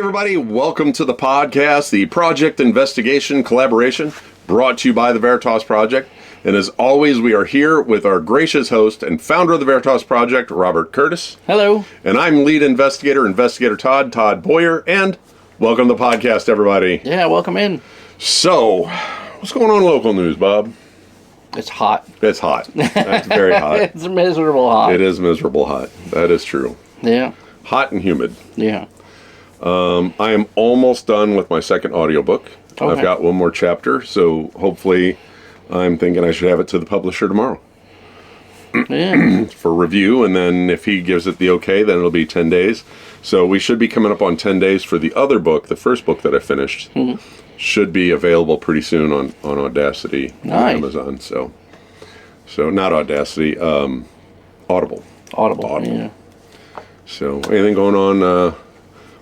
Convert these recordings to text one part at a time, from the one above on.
everybody, welcome to the podcast, the Project Investigation Collaboration, brought to you by the Veritas Project. And as always, we are here with our gracious host and founder of the Veritas Project, Robert Curtis. Hello. And I'm lead investigator Todd Boyer, and welcome to the podcast, everybody. Yeah, welcome in. So, what's going on in local news, Bob? It's hot. It's hot. That's very hot. It's miserable hot. It is miserable hot. That is true. Yeah. Hot and humid. Yeah. I am almost done with my second audiobook. Okay. I've got one more chapter, so hopefully I'm thinking I should have it to the publisher tomorrow. Yeah. For review, and then if he gives it the okay, then it'll be 10 days. So we should be coming up on 10 days for the other book, the first book that I finished. Mm-hmm. Should be available pretty soon on Audacity and Amazon. So not Audacity, Audible. Audible, yeah. So anything going on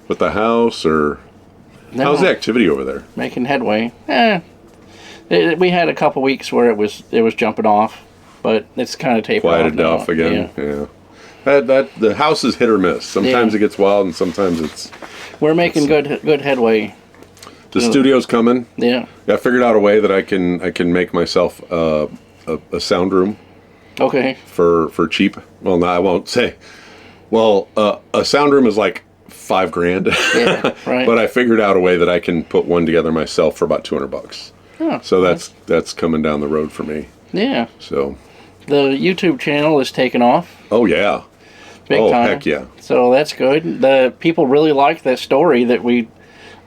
with the house, or how's the activity over there? Making headway. We had a couple weeks where it was jumping off, but it's kind of tapered quieted off again. Yeah. That the house is hit or miss. Sometimes it gets wild, and sometimes we're making good headway. The studio's coming. Yeah. I figured out a way that I can make myself a sound room. Okay. For cheap. Well, no, I won't say. Well, a sound room is like $5,000. Yeah, right. But I figured out a way that I can put one together myself for about $200. Oh, so that's coming down the road for me. Yeah. So the YouTube channel is taking off. Oh yeah. Big time. Heck yeah. So that's good. The people really like that story that we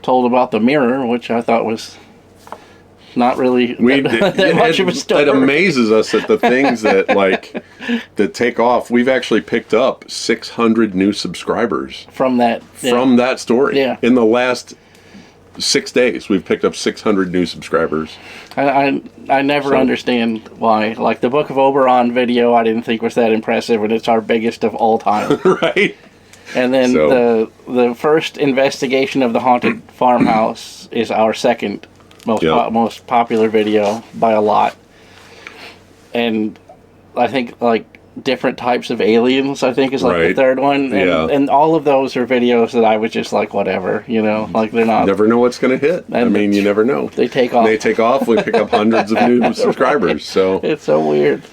told about the mirror, which I thought was not really that much of a story. It amazes us that the things that take off. We've actually picked up 600 new subscribers from that story. Yeah. In the last 6 days, we've picked up 600 new subscribers. I never understand why. Like the Book of Oberon video, I didn't think was that impressive, and it's our biggest of all time. Right. And then the first investigation of the haunted farmhouse is our second most popular video by a lot. And I think like different types of aliens, I think is like the third one. And all of those are videos that I was just like, whatever, like they're not. You never know what's going to hit. I mean, you never know. They take off. We pick up hundreds of new subscribers. Right. So it's so weird.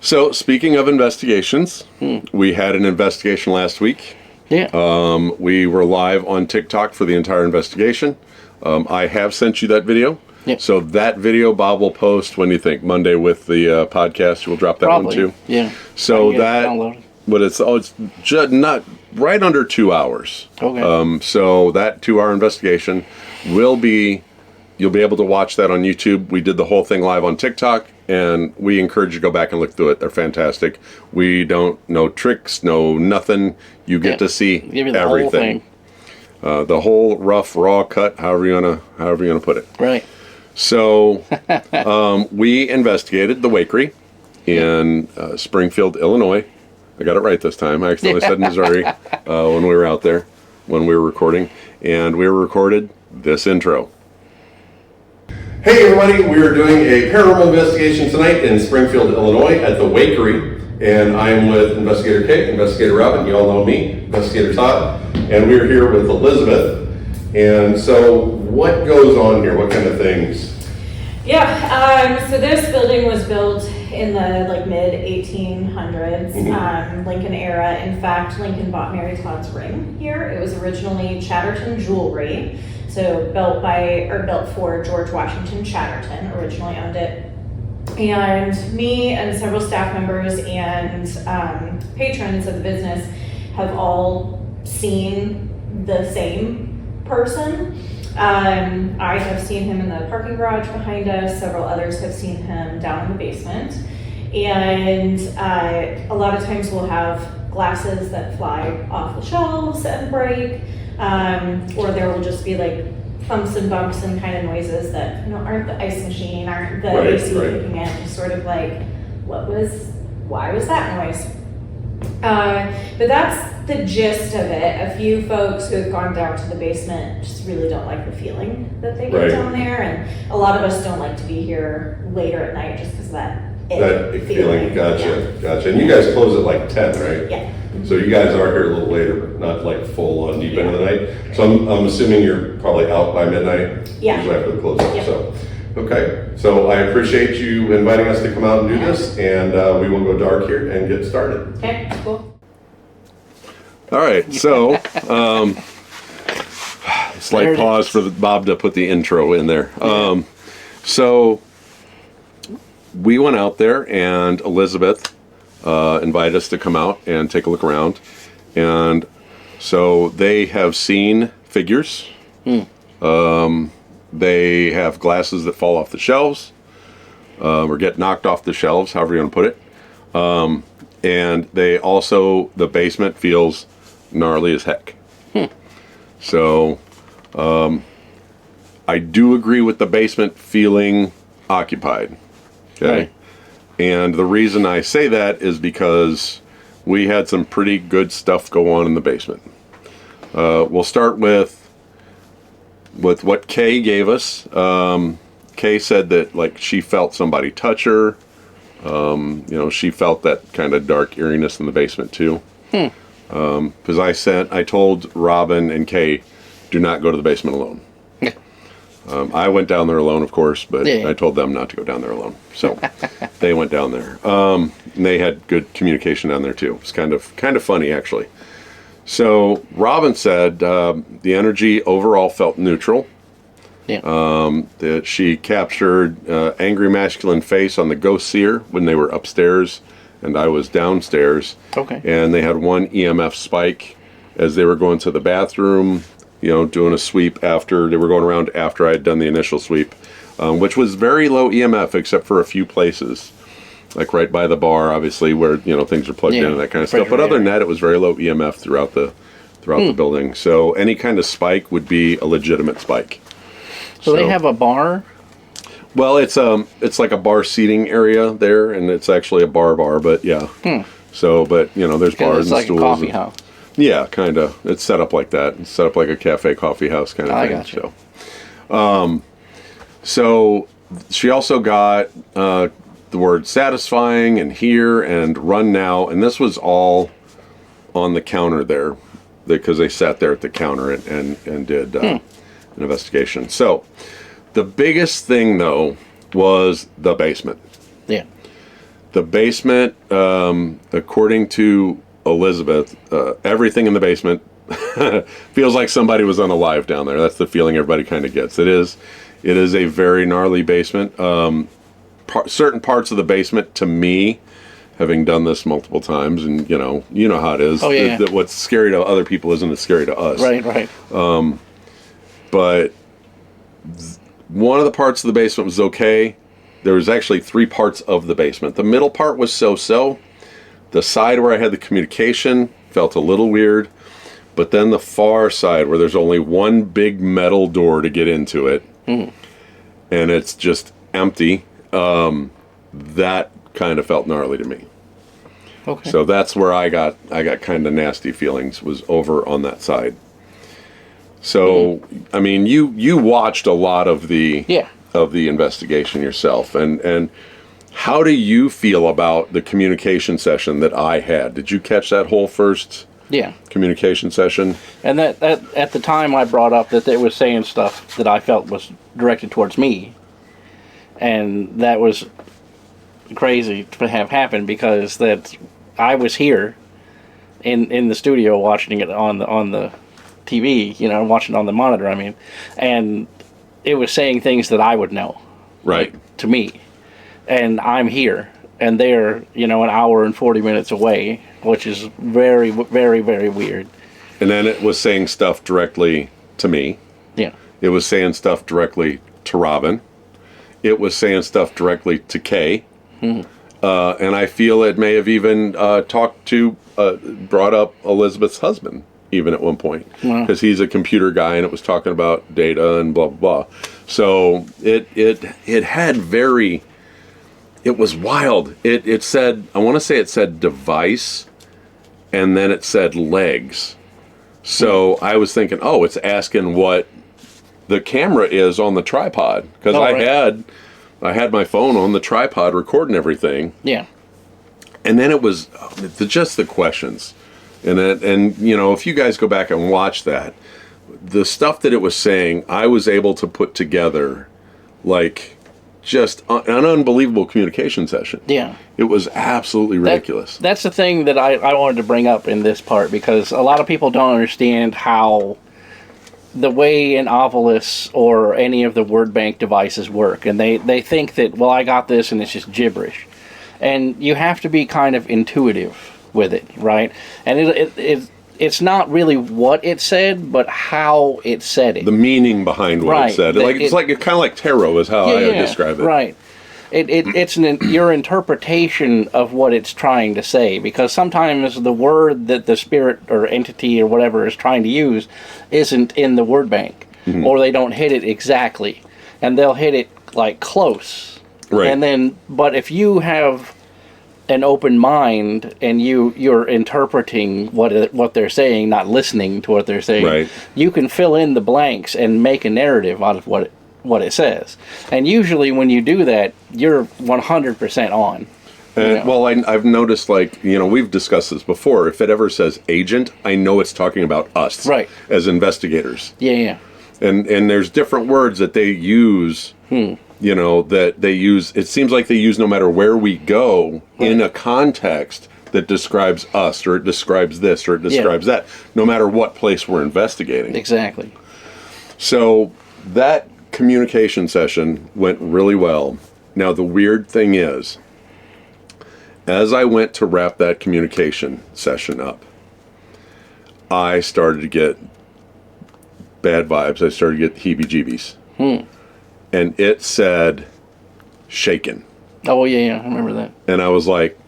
So speaking of investigations, we had an investigation last week. Yeah. We were live on TikTok for the entire investigation. I have sent you that video. Yeah. So that video Bob will post, when do you think? Monday with the podcast? We'll drop that one too? Yeah. So but it's just not right under 2 hours. Okay. So that 2-hour investigation you'll be able to watch that on YouTube. We did the whole thing live on TikTok, and we encourage you to go back and look through it. They're fantastic. We don't know tricks, no nothing. You get to see everything. The whole rough, raw cut, however you wanna put it. Right. So we investigated the Wakery in Springfield, Illinois. I got it right this time. I accidentally said Missouri when we were out there, when we were recording. And we recorded this intro. Hey everybody, we are doing a paranormal investigation tonight in Springfield, Illinois at the Wakery. And I'm with Investigator Kate, Investigator Robin, you all know me, Investigator Todd. And we're here with Elizabeth. And so what goes on here? What kind of things? Yeah, so this building was built in the mid 1800s, Lincoln era. In fact, Lincoln bought Mary Todd's ring here. It was originally Chatterton Jewelry. So built for George Washington Chatterton, originally owned it. And me and several staff members and patrons of the business have all seen the same person. I have seen him in the parking garage behind us. Several others have seen him down in the basement. And a lot of times we'll have glasses that fly off the shelves and break. Or there will just be thumps and bumps and kind of noises that aren't the ice machine, aren't the AC kicking in, just sort of why was that noise? But that's the gist of it. A few folks who have gone down to the basement just really don't like the feeling that they get down there, and a lot of us don't like to be here later at night just because of that That feeling, gotcha. And you guys close at like 10, right? Yeah. So you guys are here a little later, but not like full on deep into the night. So I'm assuming you're probably out by midnight? Yeah. Usually after the close up, Yeah. so. Okay, so I appreciate you inviting us to come out and do this, and we will go dark here and get started. Okay, cool. All right, so slight pause for Bob to put the intro in there. So we went out there, and Elizabeth invited us to come out and take a look around, and so they have seen figures. They have glasses that fall off the shelves, or get knocked off the shelves, however you want to put it. And they also, the basement feels gnarly as heck. So, I do agree with the basement feeling occupied. Okay. Right. And the reason I say that is because we had some pretty good stuff go on in the basement. We'll start with what Kay gave us. Kay said that like she felt somebody touch her. She felt that kind of dark eeriness in the basement too. Because I told Robin and Kay, do not go to the basement alone. I went down there alone, of course, but I told them not to go down there alone. So they went down there. And they had good communication down there too. It's kind of funny actually. So Robin said the energy overall felt neutral. That she captured angry masculine face on the ghost seer when they were upstairs and I was downstairs. Okay. And they had one EMF spike as they were going to the bathroom, doing a sweep after they were going around after I had done the initial sweep, which was very low EMF except for a few places. Like right by the bar, obviously, where things are plugged in and that kind of stuff. But other than that, it was very low EMF throughout the building. So any kind of spike would be a legitimate spike. So they have a bar. Well, it's like a bar seating area there, and it's actually a bar, but yeah. So, but there's bars and like stools. A coffee house. Yeah, kind of. It's set up like that. It's set up like a cafe, coffee house kind of thing. I got you. So she also got the word satisfying and here and run now, and this was all on the counter there because they sat there at the counter and did an investigation. So the biggest thing though was the basement. Yeah. The basement, according to Elizabeth, everything in the basement feels like somebody was unalive down there. That's the feeling everybody kind of gets. It is a very gnarly basement. Certain parts of the basement, to me, having done this multiple times, and you know how it is. Oh, yeah. That what's scary to other people isn't as scary to us. Right. But one of the parts of the basement was okay. There was actually 3 parts of the basement. The middle part was so-so. The side where I had the communication felt a little weird. But then the far side where there's only one big metal door to get into it, and it's just empty, that kind of felt gnarly to me. Okay. So that's where I got kind of nasty feelings, was over on that side. So, I mean, you watched a lot of the investigation yourself, and how do you feel about the communication session that I had? Did you catch that whole first communication session? And that at the time I brought up that they were saying stuff that I felt was directed towards me, and that was crazy to have happen because that I was here in the studio watching it on the TV, watching it on the monitor. I mean, and it was saying things that I would know, right, to me, and I'm here, and they're an hour and 40 minutes away, which is very, very, very weird. And then it was saying stuff directly to me. Yeah. It was saying stuff directly to Robin. It was saying stuff directly to Kay. And I feel it may have even brought up Elizabeth's husband, even at one point. Because he's a computer guy, and it was talking about data and blah, blah, blah. So it had very... It was wild. It said, I want to say it said device, and then it said legs. So I was thinking, it's asking what the camera is on the tripod. Because I had I had my phone on the tripod recording everything. Yeah. And then it was just the questions. And you know, if you guys go back and watch that, the stuff that it was saying, I was able to put together like just an unbelievable communication session. Yeah. It was absolutely ridiculous. That's the thing that I wanted to bring up in this part, because a lot of people don't understand how the way an Ovilus or any of the word bank devices work. And they think that, well, I got this and it's just gibberish. And you have to be kind of intuitive with it, right? And it's not really what it said, but how it said it. The meaning behind what it said. It's kind of like tarot is how I describe it. Right. It's your interpretation of what it's trying to say, because sometimes the word that the spirit or entity or whatever is trying to use isn't in the word bank, or they don't hit it exactly, and they'll hit it like close. Right. And then, but if you have an open mind and you're interpreting what they're saying, not listening to what they're saying, right, you can fill in the blanks and make a narrative out of what it says. And usually when you do that, you're 100% on. Well, I've noticed, like, you know, we've discussed this before. If it ever says agent, I know it's talking about us, right, as investigators. Yeah. And there's different words that they use. You know, that they use, it seems like they use no matter where we go, right, in a context that describes us, or it describes this, or it describes that, no matter what place we're investigating. Exactly. So that communication session went really well. Now, the weird thing is, as I went to wrap that communication session up, I started to get bad vibes. I started to get heebie-jeebies. And it said, shaken. Oh, yeah, I remember that. And I was like,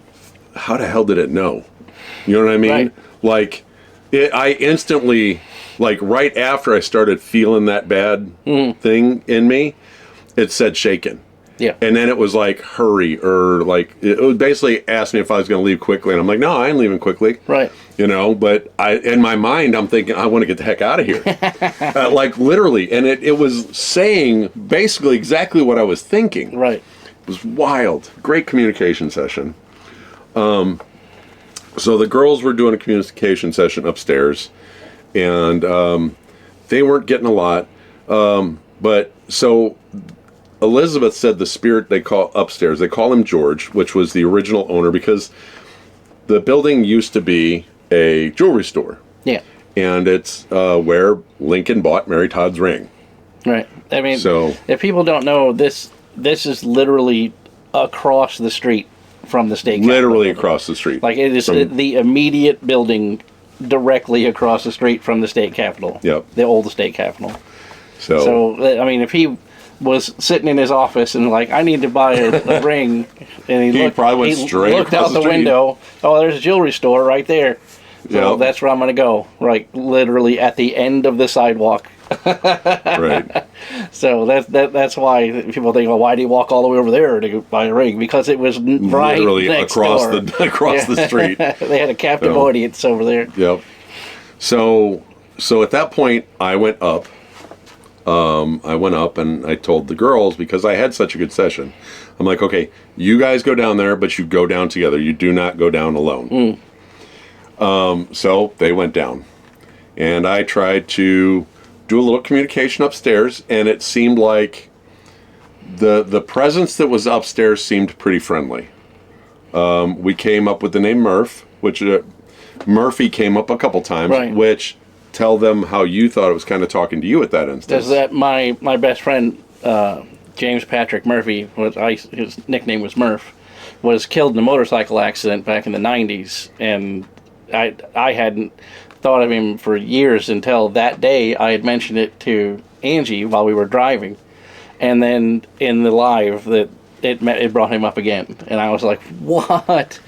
how the hell did it know? You know what I mean? Right. Like, I instantly, like, right after I started feeling that bad thing in me, it said shaken. Yeah. And then it was like, hurry, or like, it would basically ask me if I was going to leave quickly. And I'm like, no, I ain't leaving quickly. Right. You know, but in my mind, I'm thinking, I want to get the heck out of here. Like, literally. And it was saying basically exactly what I was thinking. Right. It was wild. Great communication session. So the girls were doing a communication session upstairs, and they weren't getting a lot. But so Elizabeth said the spirit they call upstairs, they call him George, which was the original owner, because the building used to be a jewelry store. Yeah. And it's where Lincoln bought Mary Todd's ring. Right. I mean, so, if people don't know, this is literally across the street from the state capitol. Literally across the street. Like, it is the immediate building directly across the street from the state capitol. Yep. The old state capitol. So, I mean, if he was sitting in his office and like, I need to buy a ring, and he probably went straight looked across out the street. window. Oh, there's a jewelry store right there. So that's where I'm going to go. Right, literally at the end of the sidewalk. Right. So that's why people think, well, why do you walk all the way over there to buy a ring? Because it was right literally next across door. the street. They had a captive audience over there. Yep. So at that point, I went up. And I told the girls, because I had such a good session, I'm like, okay, you guys go down there, but you go down together. You do not go down alone. So they went down, and I tried to do a little communication upstairs, and it seemed like the presence that was upstairs seemed pretty friendly. We came up with the name Murph, which Murphy came up a couple times, right, which tell them how you thought it was kind of talking to you at that instance. Does that my best friend James Patrick Murphy, his nickname was Murph, was killed in a motorcycle accident back in the 90s, and I hadn't thought of him for years until that day I had mentioned it to Angie while we were driving, and then in the live that it brought him up again, and I was like, what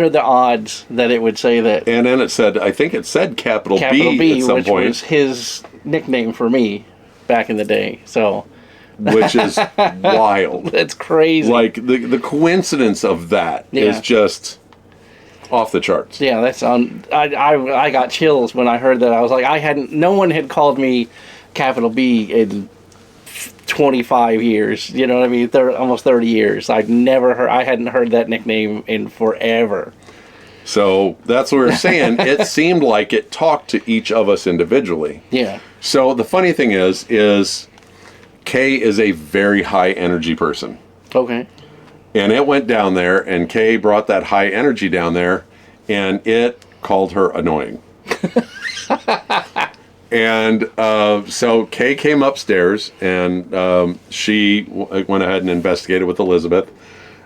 are the odds that it would say that? And then I think it said capital B at some which point, was his nickname for me back in the day. So, which is wild. That's crazy. Like the coincidence of that is just off the charts. Yeah, that's on. I got chills when I heard that. I was like, no one had called me capital B in 25 years. You know what I mean? Almost 30 years. I hadn't heard that nickname in forever. So that's what we're saying. It seemed like it talked to each of us individually. Yeah. So the funny thing is Kay is a very high energy person. Okay. And it went down there, and Kay brought that high energy down there, and it called her annoying. And so Kay came upstairs, and she went ahead and investigated with Elizabeth,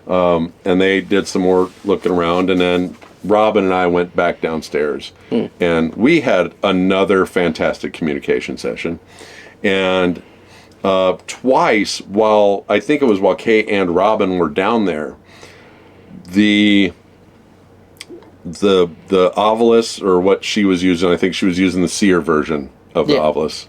and they did some more looking around, and then Robin and I went back downstairs, and we had another fantastic communication session. And twice, while Kay and Robin were down there, the Ovilus, or what she was using, I think she was using the Seer version of the Ovilus,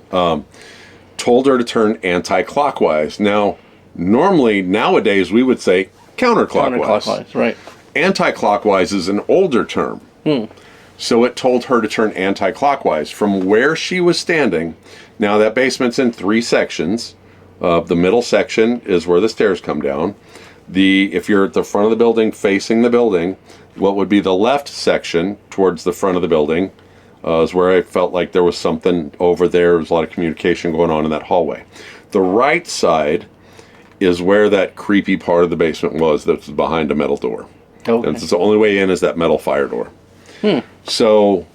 told her to turn anti-clockwise. Now, normally, nowadays, we would say counterclockwise. Counterclockwise, right. Anti-clockwise is an older term. So it told her to turn anti-clockwise from where she was standing. Now, that basement's in 3 sections. The middle section is where the stairs come down. If you're at the front of the building, facing the building, what would be the left section towards the front of the building is where I felt like there was something over there. There was a lot of communication going on in that hallway. The right side is where that creepy part of the basement was, that's behind a metal door. Okay. And it's the only way in is that metal fire door. So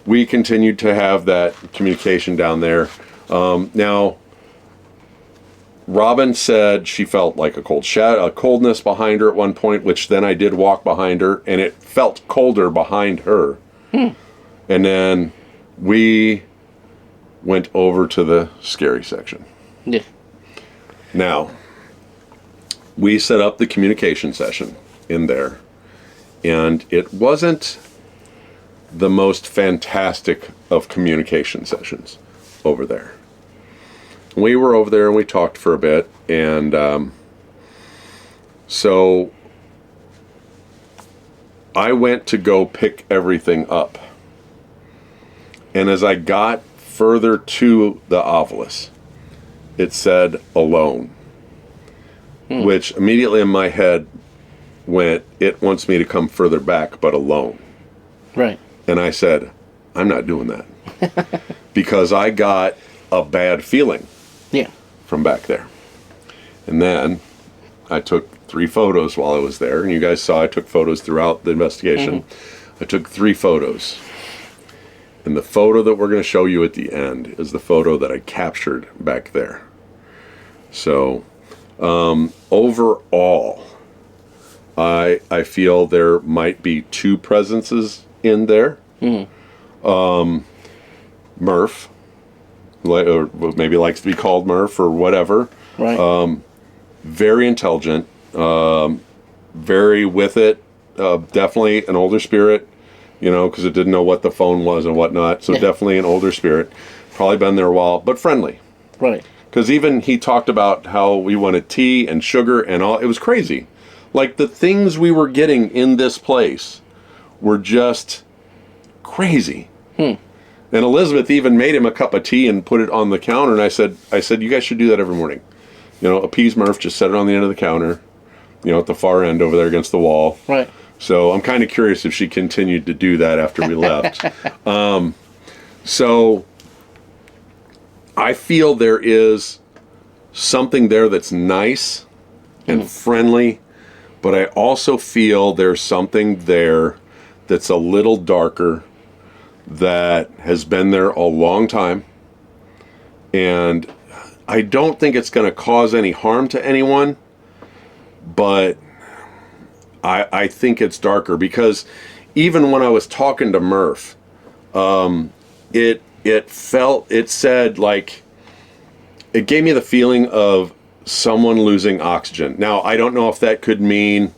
we continued to have that communication down there. Now, Robin said she felt like a coldness behind her at one point, which then I did walk behind her, and it felt colder behind her. And then we went over to the scary section. Yeah. Now, we set up the communication session in there, and it wasn't the most fantastic of communication sessions over there. We were over there and we talked for a bit, and so I went to go pick everything up. And as I got further to the Ovilus, it said alone, which immediately in my head went, it wants me to come further back, but alone. Right. And I said, I'm not doing that. Because I got a bad feeling from back there. And then I took 3 photos while I was there. And you guys saw I took photos throughout the investigation. I took 3 photos. And the photo that we're going to show you at the end is the photo that I captured back there. So, overall, I feel there might be 2 presences in there. Murph, or maybe likes to be called Murph or whatever. Right. Very intelligent, very with it. Definitely an older spirit, because it didn't know what the phone was and whatnot. So definitely an older spirit. Probably been there a while, but friendly. Right. Because even he talked about how we wanted tea and sugar and all. It was crazy. Like the things we were getting in this place were just crazy. And Elizabeth even made him a cup of tea and put it on the counter. And I said, you guys should do that every morning. Appease Murph, just set it on the end of the counter, at the far end over there against the wall. Right. So I'm kind of curious if she continued to do that after we left. So I feel there is something there that's nice and friendly, but I also feel there's something there that's a little darker, that has been there a long time, and I don't think it's going to cause any harm to anyone, but I think it's darker because even when I was talking to Murph, it said like, it gave me the feeling of someone losing oxygen. Now, I don't know if that could mean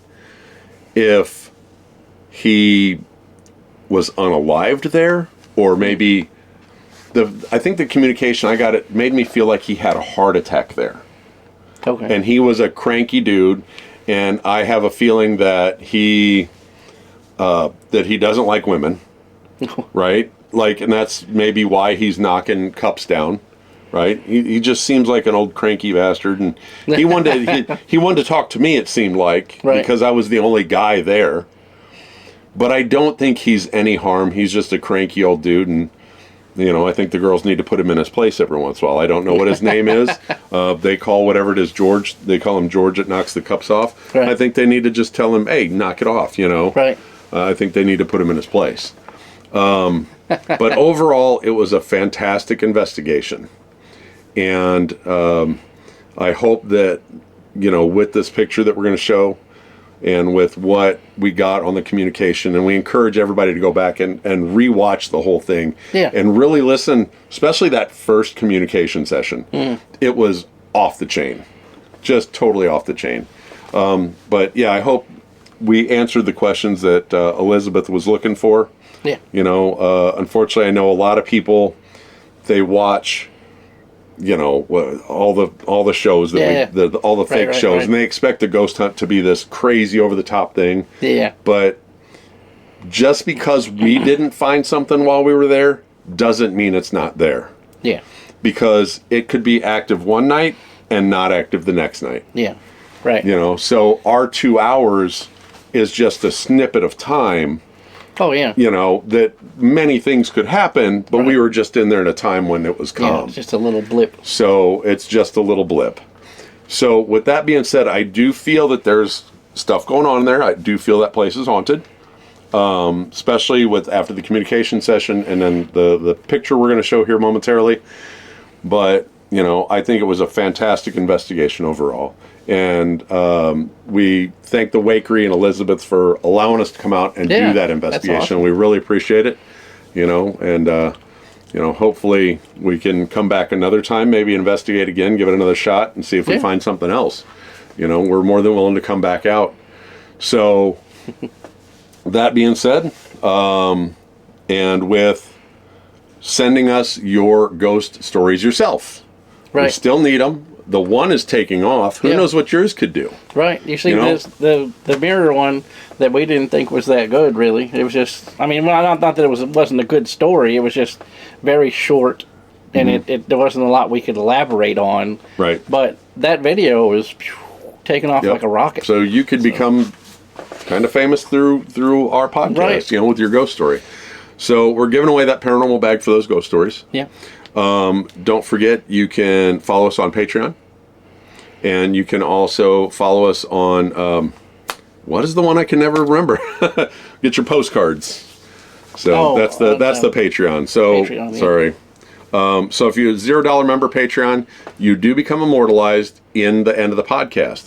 if he was unalived there, or maybe I think the communication I got, it made me feel like he had a heart attack there. Okay. And he was a cranky dude, and I have a feeling that he doesn't like women, right? Like, and that's maybe why he's knocking cups down, right? He just seems like an old cranky bastard, and he wanted to talk to me, it seemed like, because I was the only guy there. But I don't think he's any harm. He's just a cranky old dude, and I think the girls need to put him in his place every once in a while. I don't know what his name is. They call whatever it is George. They call him George that knocks the cups off. Right. I think they need to just tell him, hey, knock it off, Right. I think they need to put him in his place. But overall, it was a fantastic investigation. And I hope that, with this picture that we're going to show, and with what we got on the communication, and we encourage everybody to go back and rewatch the whole thing and really listen, especially that first communication session. It was off the chain, just totally off the chain. But yeah, I hope we answered the questions that Elizabeth was looking for. Yeah. Unfortunately, I know a lot of people, they watch all the shows that all the fake shows, and they expect the ghost hunt to be this crazy over the top thing. Yeah. But just because we didn't find something while we were there doesn't mean it's not there. Yeah. Because it could be active one night and not active the next night. Yeah. Right. So our 2 hours is just a snippet of time. Oh, yeah. That many things could happen, but we were just in there in a time when it was calm. Yeah, just a little blip. So it's just a little blip. So with that being said, I do feel that there's stuff going on there. I do feel that place is haunted, especially after the communication session and then the picture we're going to show here momentarily. But, I think it was a fantastic investigation overall. And we thank the Wakery and Elizabeth for allowing us to come out and do that investigation. Awesome. We really appreciate it, and hopefully we can come back another time, maybe investigate again, give it another shot, and see if we find something else. We're more than willing to come back out. So that being said, and with sending us your ghost stories yourself, we still need them. The one is taking off. Who knows what yours could do? Right. You see, the mirror one that we didn't think was that good, really. It was just, not that it wasn't a good story. It was just very short, and there wasn't a lot we could elaborate on. Right. But that video was taking off like a rocket. So you could become kind of famous through our podcast, with your ghost story. So we're giving away that paranormal bag for those ghost stories. Yeah. Don't forget, you can follow us on Patreon, and you can also follow us on, what is the one I can never remember? Get your postcards. So that's the Patreon. So Patreon, sorry. So if you're a $0 member Patreon, you do become immortalized in the end of the podcast.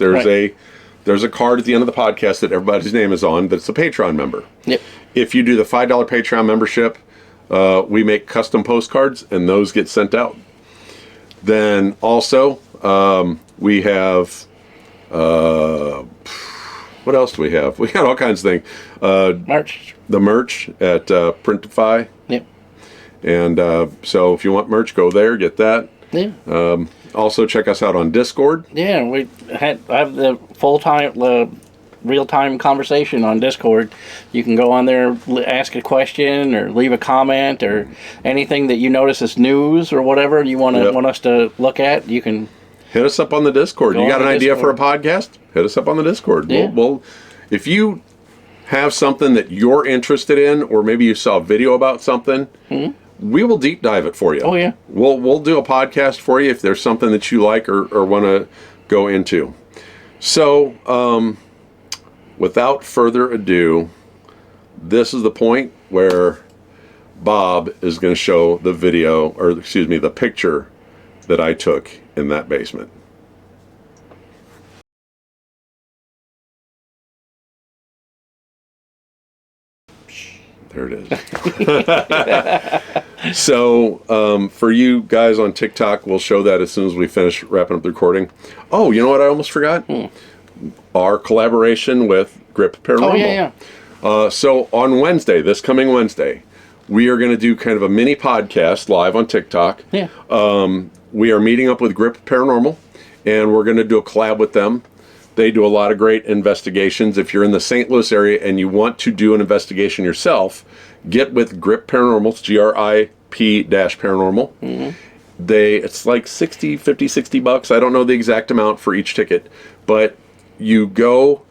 There's a card at the end of the podcast that everybody's name is on that's a Patreon member. Yep. If you do the $5 Patreon membership, we make custom postcards, and those get sent out. Then also, we have, what else do we have? We got all kinds of things. Merch. The merch at Printify. Yep. And so if you want merch, go there, get that. Yeah. Also, check us out on Discord. Yeah, I have the real-time conversation on Discord. You can go on there, ask a question, or leave a comment, or anything that you notice as news or whatever you want us to look at. You can hit us up on the Discord. You got an idea for a podcast? Hit us up on the Discord. Yeah. We'll if you have something that you're interested in, or maybe you saw a video about something, we will deep dive it for you. Oh yeah, we'll do a podcast for you if there's something that you like or want to go into. So. Without further ado, this is the point where Bob is going to show the the picture that I took in that basement. There it is. So, for you guys on TikTok, we'll show that as soon as we finish wrapping up the recording. Oh, you know what I almost forgot? Our collaboration with Grip Paranormal. Oh, yeah. So on Wednesday, this coming Wednesday, we are going to do kind of a mini podcast live on TikTok. Yeah. We are meeting up with Grip Paranormal, and we're going to do a collab with them. They do a lot of great investigations. If you're in the St. Louis area and you want to do an investigation yourself, get with Grip Paranormal, GRIP-Paranormal. it's like $60 I don't know the exact amount for each ticket, but you go,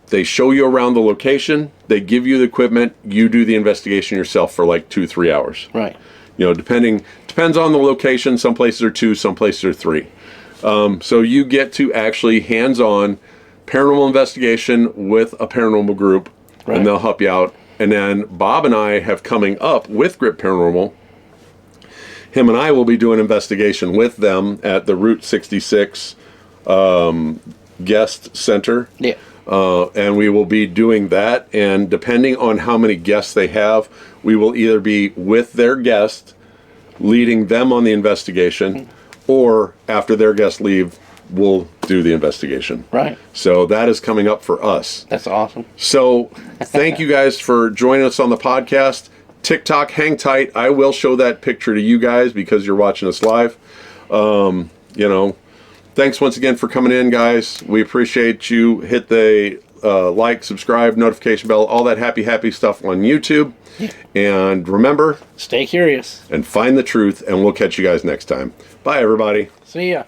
they show you around the location, they give you the equipment, you do the investigation yourself for like 2-3 hours. Right. You know, depends on the location. Some places are 2, some places are 3. So you get to actually hands-on paranormal investigation with a paranormal group, right. and they'll help you out. And then Bob and I have coming up with Grip Paranormal. Him and I will be doing investigation with them at the Route 66 guest center. Yeah. And we will be doing that. And depending on how many guests they have, we will either be with their guest, leading them on the investigation, or after their guests leave, we'll do the investigation. Right. So that is coming up for us. That's awesome. So thank you guys for joining us on the podcast. TikTok, hang tight. I will show that picture to you guys because you're watching us live. You know, thanks once again for coming in, guys. We appreciate you. Hit the like, subscribe, notification bell, all that happy stuff on YouTube. Yeah. And remember, stay curious and find the truth, and we'll catch you guys next time. Bye, everybody. See ya.